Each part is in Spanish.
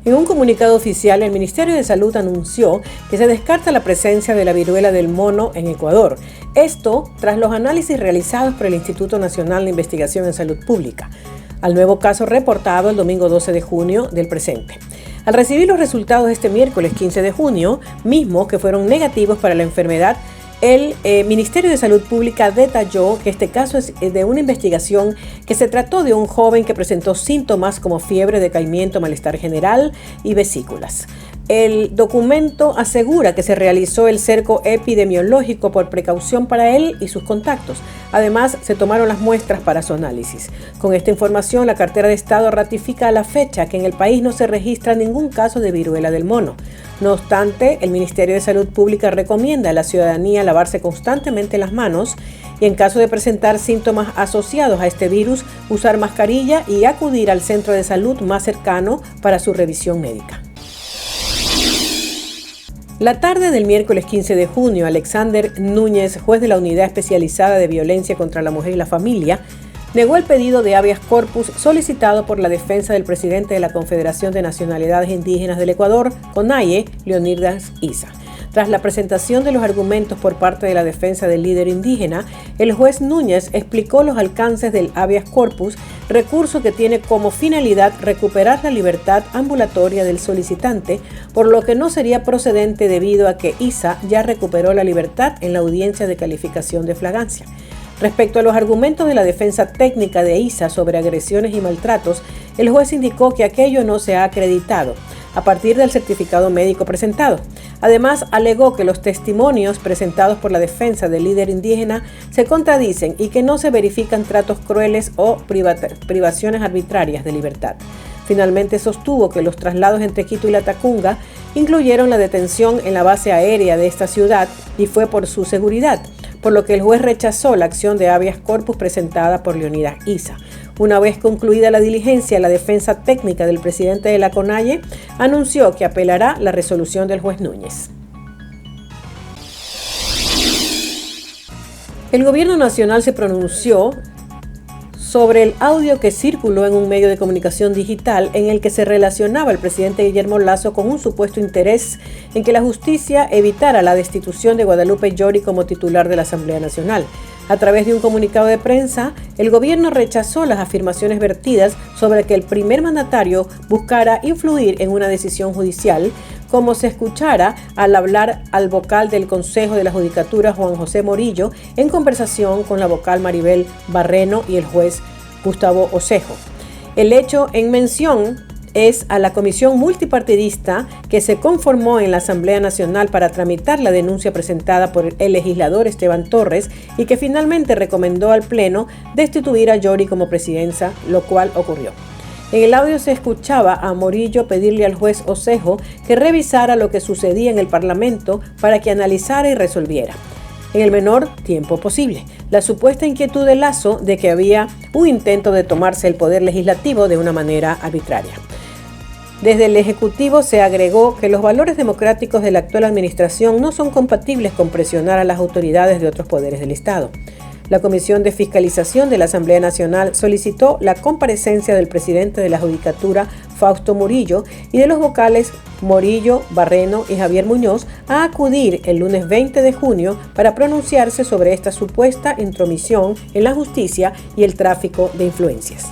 En un comunicado oficial, el Ministerio de Salud anunció que se descarta la presencia de la viruela del mono en Ecuador. Esto tras los análisis realizados por el Instituto Nacional de Investigación en Salud Pública, al nuevo caso reportado el domingo 12 de junio del presente. Al recibir los resultados este miércoles 15 de junio, mismos que fueron negativos para la enfermedad, el Ministerio de Salud Pública detalló que este caso es de una investigación que se trató de un joven que presentó síntomas como fiebre, decaimiento, malestar general y vesículas. El documento asegura que se realizó el cerco epidemiológico por precaución para él y sus contactos. Además, se tomaron las muestras para su análisis. Con esta información, la cartera de Estado ratifica a la fecha que en el país no se registra ningún caso de viruela del mono. No obstante, el Ministerio de Salud Pública recomienda a la ciudadanía lavarse constantemente las manos y, en caso de presentar síntomas asociados a este virus, usar mascarilla y acudir al centro de salud más cercano para su revisión médica. La tarde del miércoles 15 de junio, Alexander Núñez, juez de la Unidad Especializada de Violencia contra la Mujer y la Familia, negó el pedido de habeas corpus solicitado por la defensa del presidente de la Confederación de Nacionalidades Indígenas del Ecuador, CONAIE, Leonidas Issa. Tras la presentación de los argumentos por parte de la defensa del líder indígena, el juez Núñez explicó los alcances del habeas corpus, recurso que tiene como finalidad recuperar la libertad ambulatoria del solicitante, por lo que no sería procedente debido a que Issa ya recuperó la libertad en la audiencia de calificación de flagrancia. Respecto a los argumentos de la defensa técnica de Issa sobre agresiones y maltratos, el juez indicó que aquello no se ha acreditado a partir del certificado médico presentado. Además, alegó que los testimonios presentados por la defensa del líder indígena se contradicen y que no se verifican tratos crueles o privaciones arbitrarias de libertad. Finalmente sostuvo que los traslados entre Quito y Latacunga incluyeron la detención en la base aérea de esta ciudad y fue por su seguridad, por lo que el juez rechazó la acción de habeas corpus presentada por Leonidas Issa. Una vez concluida la diligencia, la defensa técnica del presidente de la CONAIE anunció que apelará la resolución del juez Núñez. El gobierno nacional se pronunció sobre el audio que circuló en un medio de comunicación digital en el que se relacionaba el presidente Guillermo Lasso con un supuesto interés en que la justicia evitara la destitución de Guadalupe Llori como titular de la Asamblea Nacional. A través de un comunicado de prensa, el gobierno rechazó las afirmaciones vertidas sobre que el primer mandatario buscara influir en una decisión judicial, como se escuchara al hablar al vocal del Consejo de la Judicatura, Juan José Morillo, en conversación con la vocal Maribel Barreno y el juez Gustavo Osejo. El hecho en mención es a la comisión multipartidista que se conformó en la Asamblea Nacional para tramitar la denuncia presentada por el legislador Esteban Torres y que finalmente recomendó al Pleno destituir a Llori como presidenta, lo cual ocurrió. En el audio se escuchaba a Morillo pedirle al juez Osejo que revisara lo que sucedía en el Parlamento para que analizara y resolviera, en el menor tiempo posible, la supuesta inquietud de Lasso de que había un intento de tomarse el poder legislativo de una manera arbitraria. Desde el Ejecutivo se agregó que los valores democráticos de la actual administración no son compatibles con presionar a las autoridades de otros poderes del Estado. La Comisión de Fiscalización de la Asamblea Nacional solicitó la comparecencia del presidente de la Judicatura, Fausto Murillo, y de los vocales Morillo, Barreno y Javier Muñoz a acudir el lunes 20 de junio para pronunciarse sobre esta supuesta intromisión en la justicia y el tráfico de influencias.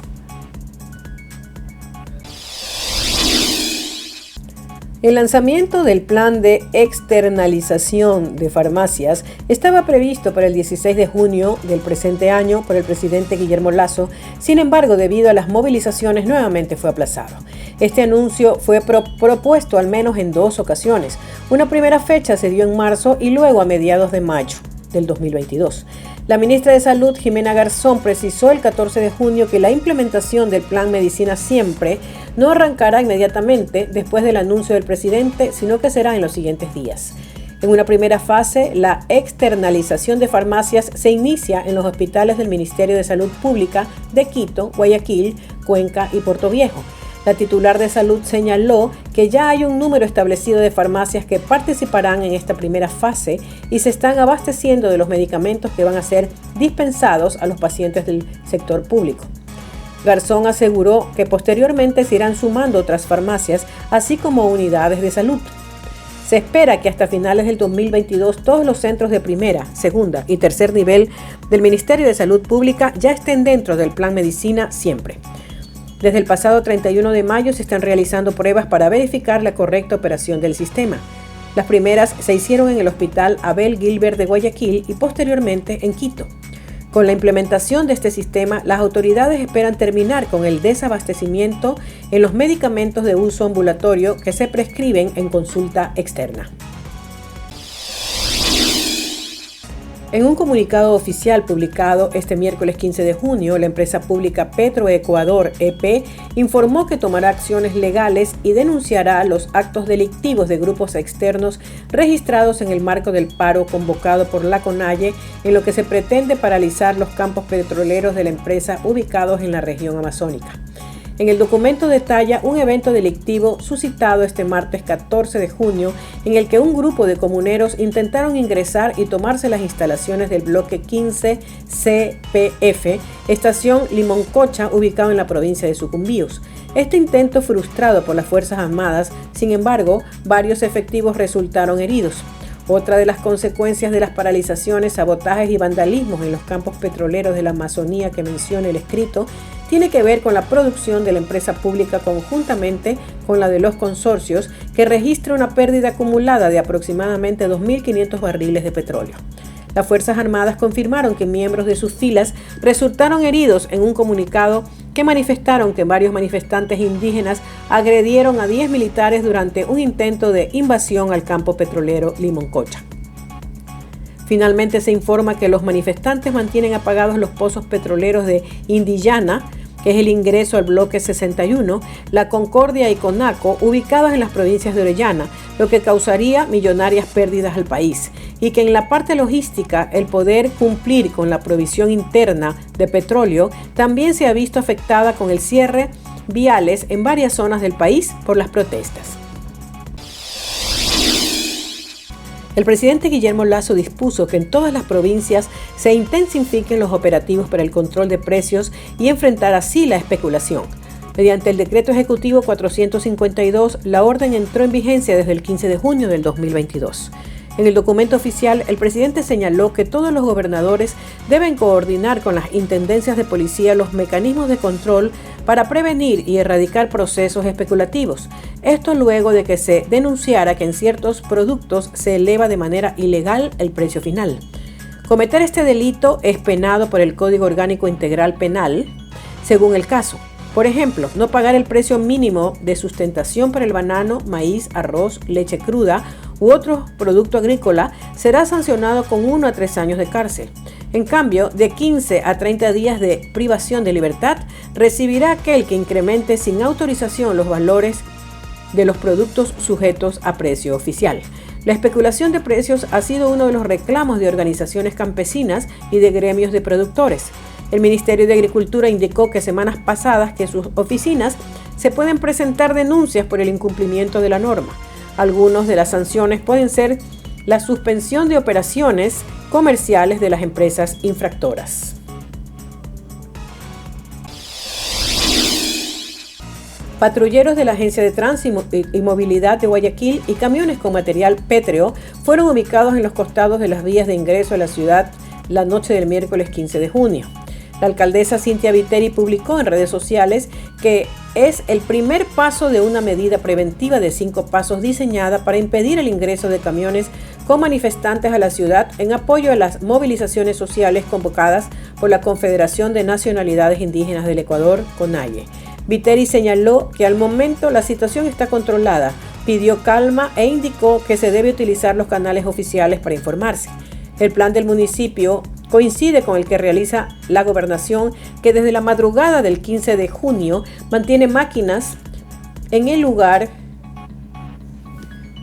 El lanzamiento del plan de externalización de farmacias estaba previsto para el 16 de junio del presente año por el presidente Guillermo Lasso. Sin embargo, debido a las movilizaciones, nuevamente fue aplazado. Este anuncio fue propuesto al menos en 2 ocasiones. Una primera fecha se dio en marzo y luego a mediados de mayo del 2022. La ministra de Salud, Jimena Garzón, precisó el 14 de junio que la implementación del Plan Medicina Siempre no arrancará inmediatamente después del anuncio del presidente, sino que será en los siguientes días. En una primera fase, la externalización de farmacias se inicia en los hospitales del Ministerio de Salud Pública de Quito, Guayaquil, Cuenca y Portoviejo. La titular de Salud señaló que ya hay un número establecido de farmacias que participarán en esta primera fase y se están abasteciendo de los medicamentos que van a ser dispensados a los pacientes del sector público. Garzón aseguró que posteriormente se irán sumando otras farmacias, así como unidades de salud. Se espera que hasta finales del 2022 todos los centros de primera, segunda y tercer nivel del Ministerio de Salud Pública ya estén dentro del Plan Medicina Siempre. Desde el pasado 31 de mayo se están realizando pruebas para verificar la correcta operación del sistema. Las primeras se hicieron en el Hospital Abel Gilbert de Guayaquil y posteriormente en Quito. Con la implementación de este sistema, las autoridades esperan terminar con el desabastecimiento en los medicamentos de uso ambulatorio que se prescriben en consulta externa. En un comunicado oficial publicado este miércoles 15 de junio, la empresa pública Petroecuador EP informó que tomará acciones legales y denunciará los actos delictivos de grupos externos registrados en el marco del paro convocado por la CONAIE, en lo que se pretende paralizar los campos petroleros de la empresa ubicados en la región amazónica. En el documento detalla un evento delictivo suscitado este martes 14 de junio en el que un grupo de comuneros intentaron ingresar y tomarse las instalaciones del bloque 15 CPF, estación Limoncocha, ubicado en la provincia de Sucumbíos. Este intento frustrado por las Fuerzas Armadas, sin embargo, varios efectivos resultaron heridos. Otra de las consecuencias de las paralizaciones, sabotajes y vandalismos en los campos petroleros de la Amazonía que menciona el escrito tiene que ver con la producción de la empresa pública conjuntamente con la de los consorcios, que registra una pérdida acumulada de aproximadamente 2.500 barriles de petróleo. Las Fuerzas Armadas confirmaron que miembros de sus filas resultaron heridos en un comunicado que manifestaron que varios manifestantes indígenas agredieron a 10 militares durante un intento de invasión al campo petrolero Limoncocha. Finalmente se informa que los manifestantes mantienen apagados los pozos petroleros de Indillana, que es el ingreso al bloque 61, La Concordia y Conaco, ubicados en las provincias de Orellana, lo que causaría millonarias pérdidas al país, y que en la parte logística el poder cumplir con la provisión interna de petróleo también se ha visto afectada con el cierre viales en varias zonas del país por las protestas. El presidente Guillermo Lasso dispuso que en todas las provincias se intensifiquen los operativos para el control de precios y enfrentar así la especulación. Mediante el decreto ejecutivo 452, la orden entró en vigencia desde el 15 de junio del 2022. En el documento oficial, el presidente señaló que todos los gobernadores deben coordinar con las intendencias de policía los mecanismos de control para prevenir y erradicar procesos especulativos. Esto luego de que se denunciara que en ciertos productos se eleva de manera ilegal el precio final. Cometer este delito es penado por el Código Orgánico Integral Penal, según el caso. Por ejemplo, no pagar el precio mínimo de sustentación para el banano, maíz, arroz, leche cruda u otro producto agrícola será sancionado con 1 a 3 años de cárcel. En cambio, de 15 a 30 días de privación de libertad recibirá aquel que incremente sin autorización los valores de los productos sujetos a precio oficial. La especulación de precios ha sido uno de los reclamos de organizaciones campesinas y de gremios de productores. El Ministerio de Agricultura indicó que semanas pasadas que sus oficinas se pueden presentar denuncias por el incumplimiento de la norma. Algunas de las sanciones pueden ser la suspensión de operaciones comerciales de las empresas infractoras. Patrulleros de la Agencia de Tránsito y Movilidad de Guayaquil y camiones con material pétreo fueron ubicados en los costados de las vías de ingreso a la ciudad la noche del miércoles 15 de junio. La alcaldesa Cintia Viteri publicó en redes sociales que es el primer paso de una medida preventiva de 5 pasos diseñada para impedir el ingreso de camiones con manifestantes a la ciudad en apoyo a las movilizaciones sociales convocadas por la Confederación de Nacionalidades Indígenas del Ecuador, CONAIE. Viteri señaló que al momento la situación está controlada, pidió calma e indicó que se debe utilizar los canales oficiales para informarse. El plan del municipio coincide con el que realiza la gobernación, que desde la madrugada del 15 de junio mantiene máquinas en el lugar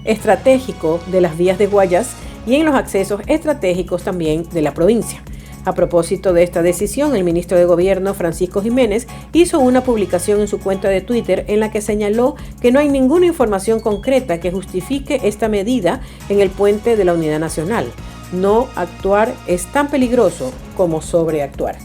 estratégico de las vías de Guayas y en los accesos estratégicos también de la provincia. A propósito de esta decisión, el ministro de Gobierno, Francisco Jiménez, hizo una publicación en su cuenta de Twitter en la que señaló que no hay ninguna información concreta que justifique esta medida en el puente de la Unidad Nacional. No actuar es tan peligroso como sobreactuar.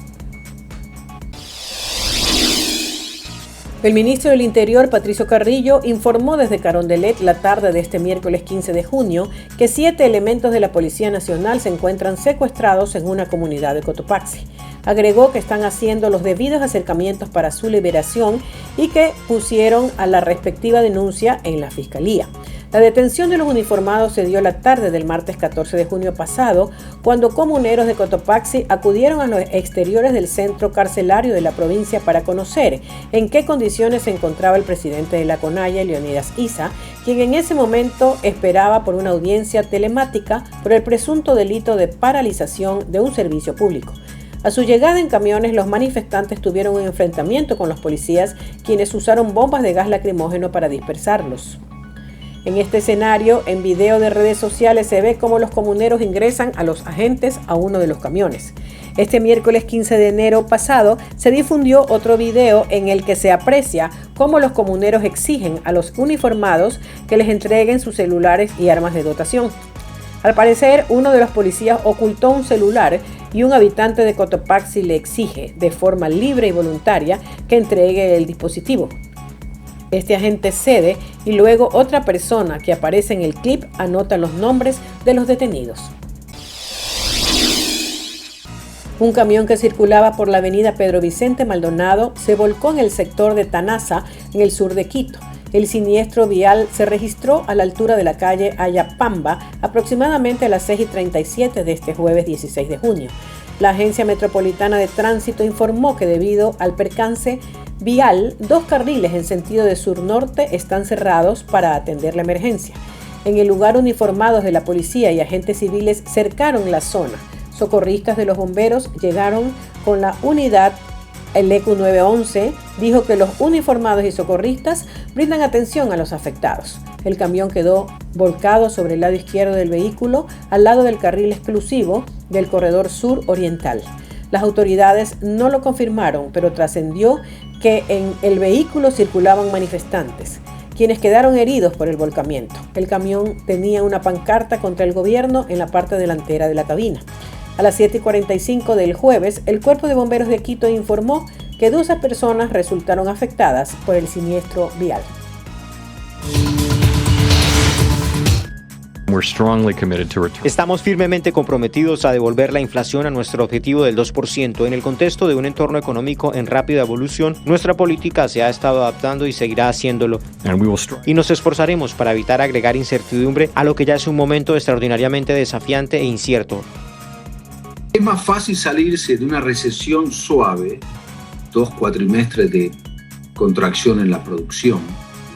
El ministro del Interior, Patricio Carrillo, informó desde Carondelet la tarde de este miércoles 15 de junio que 7 elementos de la Policía Nacional se encuentran secuestrados en una comunidad de Cotopaxi. Agregó que están haciendo los debidos acercamientos para su liberación y que pusieron a la respectiva denuncia en la Fiscalía. La detención de los uniformados se dio la tarde del martes 14 de junio pasado, cuando comuneros de Cotopaxi acudieron a los exteriores del centro carcelario de la provincia para conocer en qué condiciones se encontraba el presidente de la CONAIE, Leonidas Issa, quien en ese momento esperaba por una audiencia telemática por el presunto delito de paralización de un servicio público. A su llegada en camiones, los manifestantes tuvieron un enfrentamiento con los policías, quienes usaron bombas de gas lacrimógeno para dispersarlos. En este escenario, en video de redes sociales se ve cómo los comuneros ingresan a los agentes a uno de los camiones. Este miércoles 15 de enero pasado se difundió otro video en el que se aprecia cómo los comuneros exigen a los uniformados que les entreguen sus celulares y armas de dotación. Al parecer, uno de los policías ocultó un celular y un habitante de Cotopaxi le exige, de forma libre y voluntaria, que entregue el dispositivo. Este agente cede y luego otra persona que aparece en el clip anota los nombres de los detenidos. Un camión que circulaba por la avenida Pedro Vicente Maldonado se volcó en el sector de Tanaza, en el sur de Quito. El siniestro vial se registró a la altura de la calle Ayapamba, aproximadamente a las 6:37 de este jueves 16 de junio. La Agencia Metropolitana de Tránsito informó que debido al percance vial, 2 carriles en sentido de sur-norte están cerrados para atender la emergencia. En el lugar, uniformados de la policía y agentes civiles cercaron la zona. Socorristas de los bomberos llegaron con la unidad. El ECU 911 dijo que los uniformados y socorristas brindan atención a los afectados. El camión quedó volcado sobre el lado izquierdo del vehículo, al lado del carril exclusivo del corredor sur oriental. Las autoridades no lo confirmaron, pero trascendió que en el vehículo circulaban manifestantes, quienes quedaron heridos por el volcamiento. El camión tenía una pancarta contra el gobierno en la parte delantera de la cabina. A las 7:45 del jueves, el Cuerpo de Bomberos de Quito informó que 12 personas resultaron afectadas por el siniestro vial. Estamos firmemente comprometidos a devolver la inflación a nuestro objetivo del 2%. En el contexto de un entorno económico en rápida evolución, nuestra política se ha estado adaptando y seguirá haciéndolo. Y nos esforzaremos para evitar agregar incertidumbre a lo que ya es un momento extraordinariamente desafiante e incierto. Es más fácil salirse de una recesión suave, 2 cuatrimestres de contracción en la producción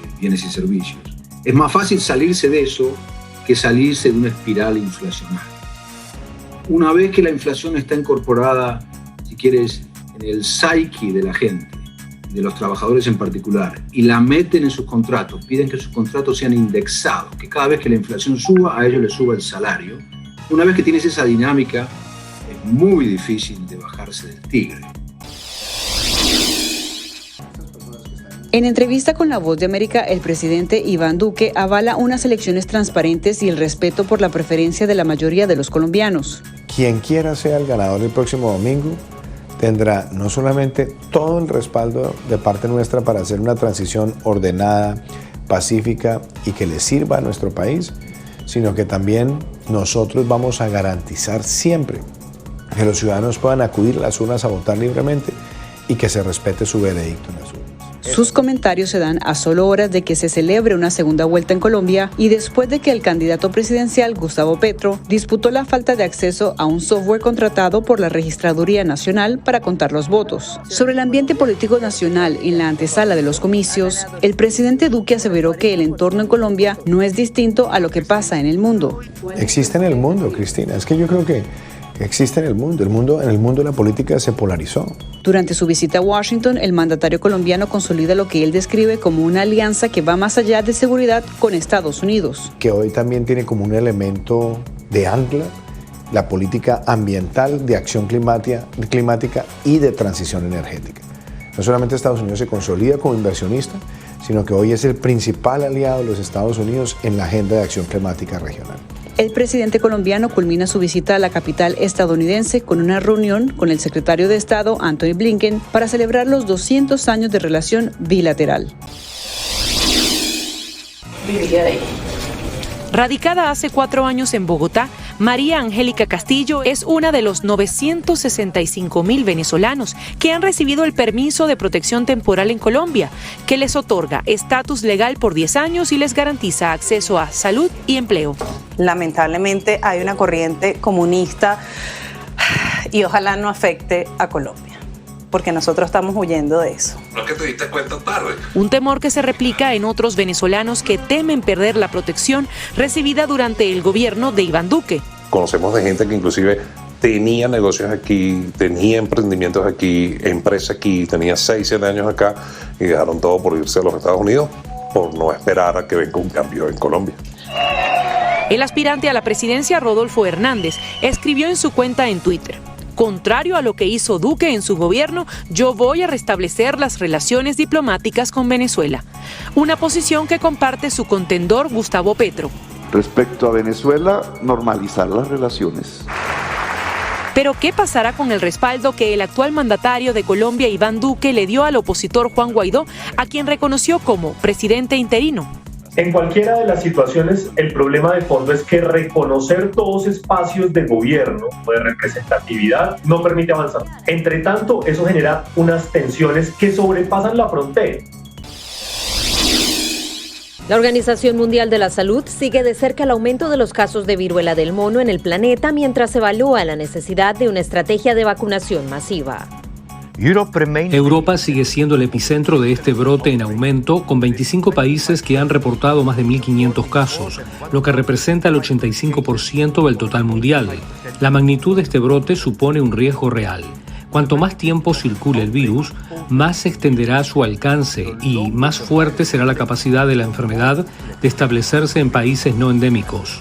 de bienes y servicios. Es más fácil salirse de eso que salirse de una espiral inflacionaria. Una vez que la inflación está incorporada, si quieres, en el psyche de la gente, de los trabajadores en particular, y la meten en sus contratos, piden que sus contratos sean indexados, que cada vez que la inflación suba, a ellos les suba el salario. Una vez que tienes esa dinámica, es muy difícil de bajarse del tigre. En entrevista con La Voz de América, el presidente Iván Duque avala unas elecciones transparentes y el respeto por la preferencia de la mayoría de los colombianos. Quien quiera sea el ganador el próximo domingo tendrá no solamente todo el respaldo de parte nuestra para hacer una transición ordenada, pacífica y que le sirva a nuestro país, sino que también nosotros vamos a garantizar siempre que los ciudadanos puedan acudir a las urnas a votar libremente y que se respete su veredicto en las urnas. Sus comentarios se dan a solo horas de que se celebre una segunda vuelta en Colombia y después de que el candidato presidencial Gustavo Petro disputó la falta de acceso a un software contratado por la Registraduría Nacional para contar los votos. Sobre el ambiente político nacional en la antesala de los comicios, el presidente Duque aseveró que el entorno en Colombia no es distinto a lo que pasa en el mundo. Existe en el mundo, Cristina. Es que yo creo que existe en el mundo. En el mundo la política se polarizó. Durante su visita a Washington, el mandatario colombiano consolida lo que él describe como una alianza que va más allá de seguridad con Estados Unidos. Que hoy también tiene como un elemento de ancla la política ambiental, de acción climática y de transición energética. No solamente Estados Unidos se consolida como inversionista, sino que hoy es el principal aliado de los Estados Unidos en la agenda de acción climática regional. El presidente colombiano culmina su visita a la capital estadounidense con una reunión con el secretario de Estado, Antony Blinken, para celebrar los 200 años de relación bilateral. Radicada hace 4 años en Bogotá, María Angélica Castillo es una de los 965.000 venezolanos que han recibido el permiso de protección temporal en Colombia, que les otorga estatus legal por 10 años y les garantiza acceso a salud y empleo. Lamentablemente hay una corriente comunista y ojalá no afecte a Colombia, porque nosotros estamos huyendo de eso. No es que te diste cuenta tarde. Un temor que se replica en otros venezolanos que temen perder la protección recibida durante el gobierno de Iván Duque. Conocemos de gente que inclusive tenía negocios aquí, tenía emprendimientos aquí, empresa aquí, tenía 6, 7 años acá y dejaron todo por irse a los Estados Unidos por no esperar a que venga un cambio en Colombia. El aspirante a la presidencia, Rodolfo Hernández, escribió en su cuenta en Twitter: contrario a lo que hizo Duque en su gobierno, yo voy a restablecer las relaciones diplomáticas con Venezuela. Una posición que comparte su contendor Gustavo Petro. Respecto a Venezuela, normalizar las relaciones. Pero ¿qué pasará con el respaldo que el actual mandatario de Colombia, Iván Duque, le dio al opositor Juan Guaidó, a quien reconoció como presidente interino? En cualquiera de las situaciones, el problema de fondo es que reconocer todos espacios de gobierno o de representatividad no permite avanzar. Entre tanto, eso genera unas tensiones que sobrepasan la frontera. La Organización Mundial de la Salud sigue de cerca el aumento de los casos de viruela del mono en el planeta mientras evalúa la necesidad de una estrategia de vacunación masiva. Europa sigue siendo el epicentro de este brote en aumento, con 25 países que han reportado más de 1.500 casos, lo que representa el 85% del total mundial. La magnitud de este brote supone un riesgo real. Cuanto más tiempo circule el virus, más se extenderá su alcance y más fuerte será la capacidad de la enfermedad de establecerse en países no endémicos.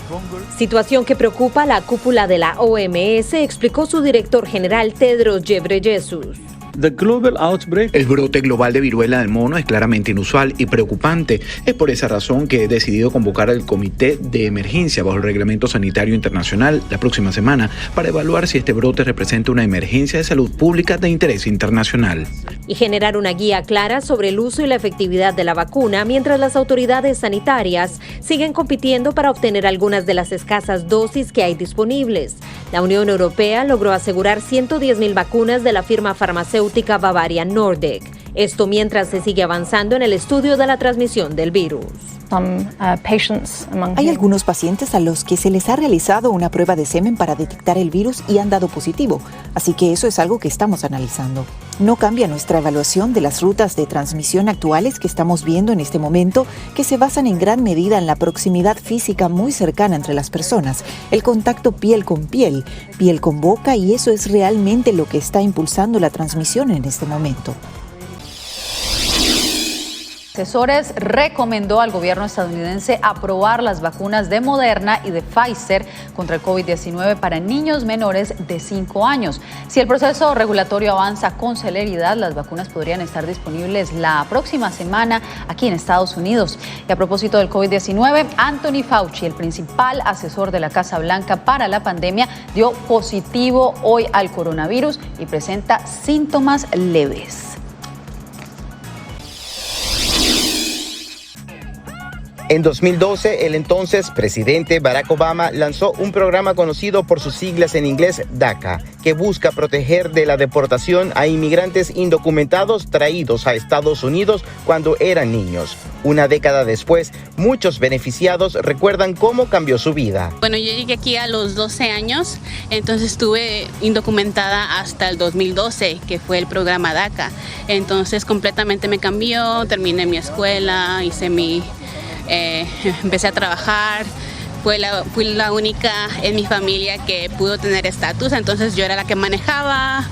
Situación que preocupa a la cúpula de la OMS, explicó su director general Tedros Ghebreyesus. El brote global de viruela del mono es claramente inusual y preocupante. Es por esa razón que he decidido convocar al Comité de Emergencia bajo el Reglamento Sanitario Internacional la próxima semana para evaluar si este brote representa una emergencia de salud pública de interés internacional. Y generar una guía clara sobre el uso y la efectividad de la vacuna mientras las autoridades sanitarias siguen compitiendo para obtener algunas de las escasas dosis que hay disponibles. La Unión Europea logró asegurar 110.000 vacunas de la firma farmacéutica Bavarian Nordic. Esto mientras se sigue avanzando en el estudio de la transmisión del virus. Hay algunos pacientes a los que se les ha realizado una prueba de semen para detectar el virus y han dado positivo, así que eso es algo que estamos analizando. No cambia nuestra evaluación de las rutas de transmisión actuales que estamos viendo en este momento, que se basan en gran medida en la proximidad física muy cercana entre las personas, el contacto piel con boca, y eso es realmente lo que está impulsando la transmisión en este momento. Asesores recomendó al gobierno estadounidense aprobar las vacunas de Moderna y de Pfizer contra el COVID-19 para niños menores de 5 años. Si el proceso regulatorio avanza con celeridad, las vacunas podrían estar disponibles la próxima semana aquí en Estados Unidos. Y a propósito del COVID-19, Anthony Fauci, el principal asesor de la Casa Blanca para la pandemia, dio positivo hoy al coronavirus y presenta síntomas leves. En 2012, el entonces presidente Barack Obama lanzó un programa conocido por sus siglas en inglés DACA, que busca proteger de la deportación a inmigrantes indocumentados traídos a Estados Unidos cuando eran niños. Una década después, muchos beneficiados recuerdan cómo cambió su vida. Bueno, yo llegué aquí a los 12 años, entonces estuve indocumentada hasta el 2012, que fue el programa DACA. Entonces completamente me cambió, terminé mi escuela, empecé a trabajar, fui la única en mi familia que pudo tener estatus, entonces yo era la que manejaba,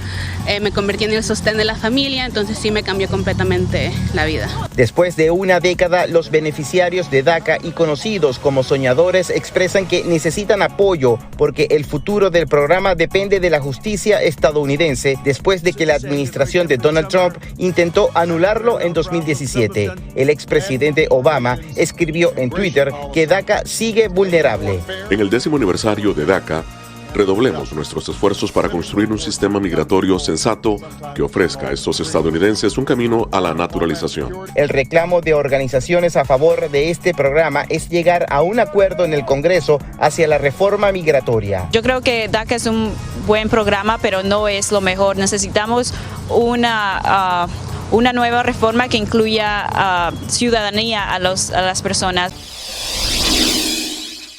me convertí en el sostén de la familia, entonces sí me cambió completamente la vida. Después de una década, los beneficiarios de DACA y conocidos como soñadores expresan que necesitan apoyo porque el futuro del programa depende de la justicia estadounidense después de que la administración de Donald Trump intentó anularlo en 2017. El expresidente Obama escribió en Twitter que DACA sigue vulnerable. En el 10º aniversario de DACA, redoblemos nuestros esfuerzos para construir un sistema migratorio sensato que ofrezca a estos estadounidenses un camino a la naturalización. El reclamo de organizaciones a favor de este programa es llegar a un acuerdo en el Congreso hacia la reforma migratoria. Yo creo que DACA es un buen programa, pero no es lo mejor. Necesitamos una nueva reforma que incluya ciudadanía a las personas.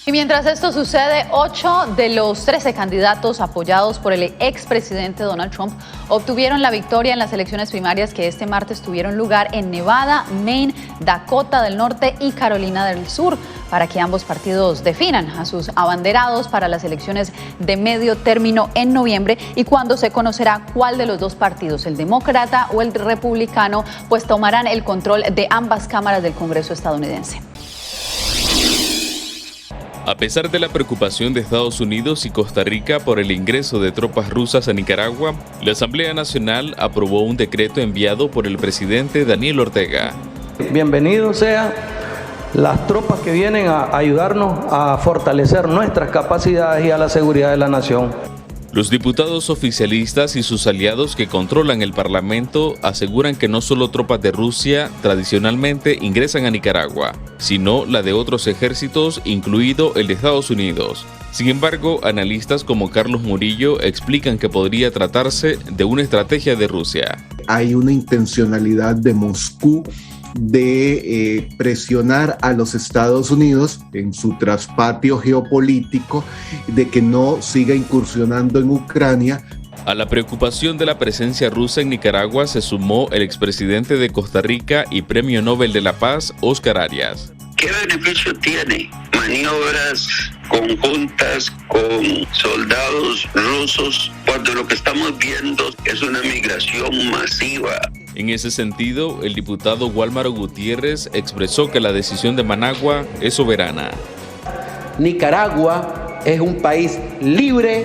Y mientras esto sucede, 8 de los 13 candidatos apoyados por el expresidente Donald Trump obtuvieron la victoria en las elecciones primarias que este martes tuvieron lugar en Nevada, Maine, Dakota del Norte y Carolina del Sur, para que ambos partidos definan a sus abanderados para las elecciones de medio término en noviembre, y cuando se conocerá cuál de los dos partidos, el demócrata o el republicano, pues tomarán el control de ambas cámaras del Congreso estadounidense. A pesar de la preocupación de Estados Unidos y Costa Rica por el ingreso de tropas rusas a Nicaragua, la Asamblea Nacional aprobó un decreto enviado por el presidente Daniel Ortega. Bienvenidos sean las tropas que vienen a ayudarnos a fortalecer nuestras capacidades y a la seguridad de la nación. Los diputados oficialistas y sus aliados que controlan el Parlamento aseguran que no solo tropas de Rusia tradicionalmente ingresan a Nicaragua, sino la de otros ejércitos, incluido el de Estados Unidos. Sin embargo, analistas como Carlos Murillo explican que podría tratarse de una estrategia de Rusia. Hay una intencionalidad de Moscú de presionar a los Estados Unidos en su traspatio geopolítico, de que no siga incursionando en Ucrania. A la preocupación de la presencia rusa en Nicaragua se sumó el expresidente de Costa Rica y Premio Nobel de la Paz, Óscar Arias. ¿Qué beneficio tiene maniobras conjuntas con soldados rusos cuando lo que estamos viendo es una migración masiva? En ese sentido, el diputado Wálmaro Gutiérrez expresó que la decisión de Managua es soberana. Nicaragua es un país libre,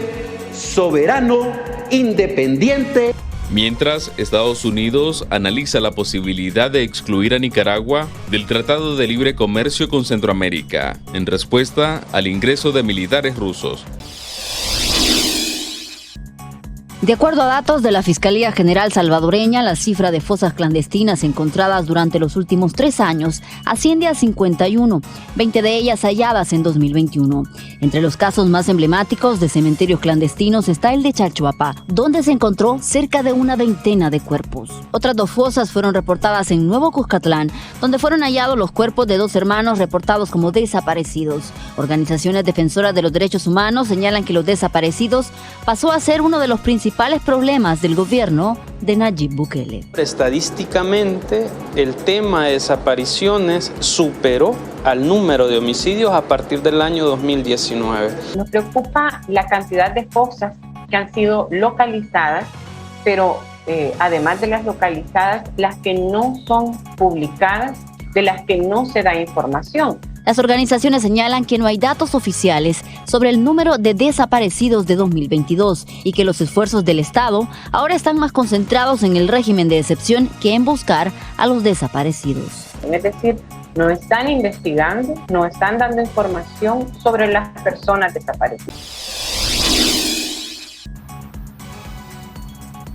soberano, independiente. Mientras, Estados Unidos analiza la posibilidad de excluir a Nicaragua del Tratado de Libre Comercio con Centroamérica, en respuesta al ingreso de militares rusos. De acuerdo a datos de la Fiscalía General salvadoreña, la cifra de fosas clandestinas encontradas durante los últimos 3 años asciende a 51, 20 de ellas halladas en 2021. Entre los casos más emblemáticos de cementerios clandestinos está el de Chalchuapa, donde se encontró cerca de una veintena de cuerpos. Otras 2 fosas fueron reportadas en Nuevo Cuscatlán, donde fueron hallados los cuerpos de 2 hermanos reportados como desaparecidos. Organizaciones defensoras de los derechos humanos señalan que los desaparecidos pasó a ser uno de los principales problemas del gobierno de Nayib Bukele. Estadísticamente, el tema de desapariciones superó al número de homicidios a partir del año 2019. Nos preocupa la cantidad de fosas que han sido localizadas, pero además de las localizadas, las que no son publicadas, de las que no se da información. Las organizaciones señalan que no hay datos oficiales sobre el número de desaparecidos de 2022 y que los esfuerzos del Estado ahora están más concentrados en el régimen de excepción que en buscar a los desaparecidos. Es decir, no están investigando, no están dando información sobre las personas desaparecidas.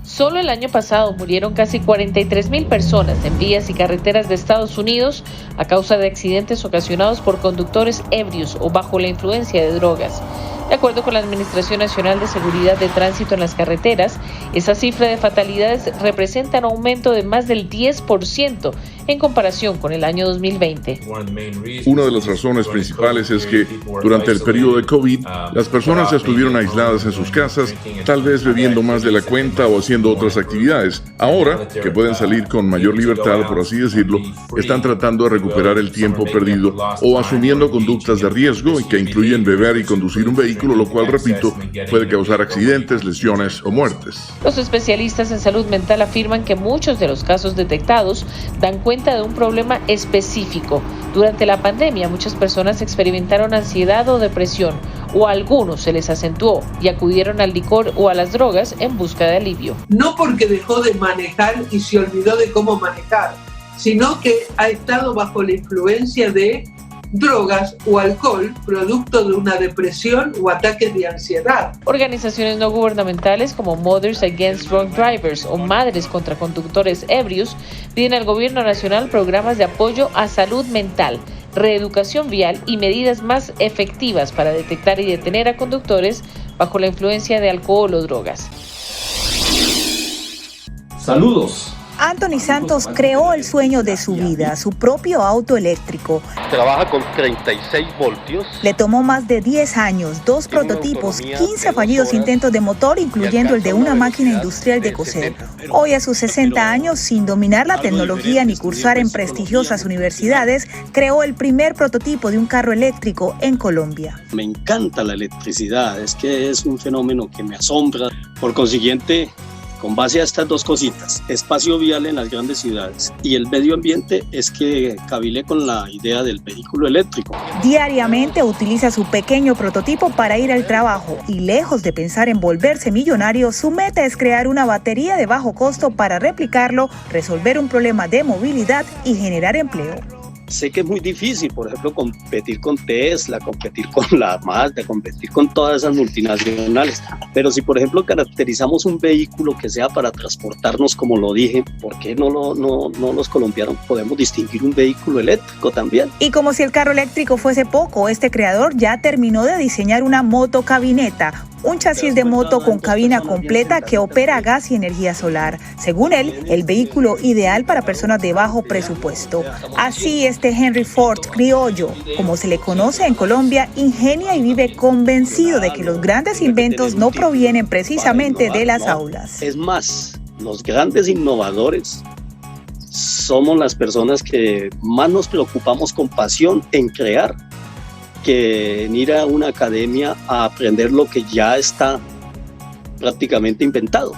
Solo el año pasado murieron casi 43,000 personas en vías y carreteras de Estados Unidos a causa de accidentes ocasionados por conductores ebrios o bajo la influencia de drogas. De acuerdo con la Administración Nacional de Seguridad de Tránsito en las Carreteras, esa cifra de fatalidades representa un aumento de más del 10% en comparación con el año 2020. Una de las razones principales es que durante el periodo de COVID, las personas estuvieron aisladas en sus casas, tal vez bebiendo más de la cuenta o haciendo otras actividades. Ahora, que pueden salir con mayor libertad, por así decirlo, están tratando de recuperar el tiempo perdido o asumiendo conductas de riesgo y que incluyen beber y conducir un vehículo, lo cual, repito, puede causar accidentes, lesiones o muertes. Los especialistas en salud mental afirman que muchos de los casos detectados dan cuenta de un problema específico. Durante la pandemia, muchas personas experimentaron ansiedad o depresión, o a algunos se les acentuó y acudieron al licor o a las drogas en busca de alivio. No porque dejó de manejar y se olvidó de cómo manejar, sino que ha estado bajo la influencia de drogas o alcohol, producto de una depresión o ataques de ansiedad. Organizaciones no gubernamentales como Mothers Against Drunk Drivers o Madres contra Conductores Ebrios piden al gobierno nacional programas de apoyo a salud mental, reeducación vial y medidas más efectivas para detectar y detener a conductores bajo la influencia de alcohol o drogas. Saludos. Anthony Santos creó el sueño de su vida, su propio auto eléctrico. Trabaja con 36 voltios. Le tomó más de 10 años, 2 prototipos, 15 fallidos intentos de motor, incluyendo el de una máquina industrial de coser. Hoy, a sus 60 años, sin dominar la tecnología ni cursar en prestigiosas universidades, creó el primer prototipo de un carro eléctrico en Colombia. Me encanta la electricidad, es que es un fenómeno que me asombra. Por consiguiente, con base a estas dos cositas, espacio vial en las grandes ciudades y el medio ambiente, es que cabilé con la idea del vehículo eléctrico. Diariamente utiliza su pequeño prototipo para ir al trabajo y, lejos de pensar en volverse millonario, su meta es crear una batería de bajo costo para replicarlo, resolver un problema de movilidad y generar empleo. Sé que es muy difícil, por ejemplo, competir con Tesla, competir con la Mazda, competir con todas esas multinacionales. Pero si, por ejemplo, caracterizamos un vehículo que sea para transportarnos, como lo dije, ¿por qué no los colombianos podemos distinguir un vehículo eléctrico también? Y como si el carro eléctrico fuese poco, este creador ya terminó de diseñar una motocabineta, un chasis de moto con cabina completa que opera a gas y energía solar. Según él, el vehículo ideal para personas de bajo presupuesto. Así, este Henry Ford criollo, como se le conoce en Colombia, ingenia y vive convencido de que los grandes inventos no provienen precisamente de las aulas. Es más, los grandes innovadores somos las personas que más nos preocupamos con pasión en crear, que en ir a una academia a aprender lo que ya está prácticamente inventado.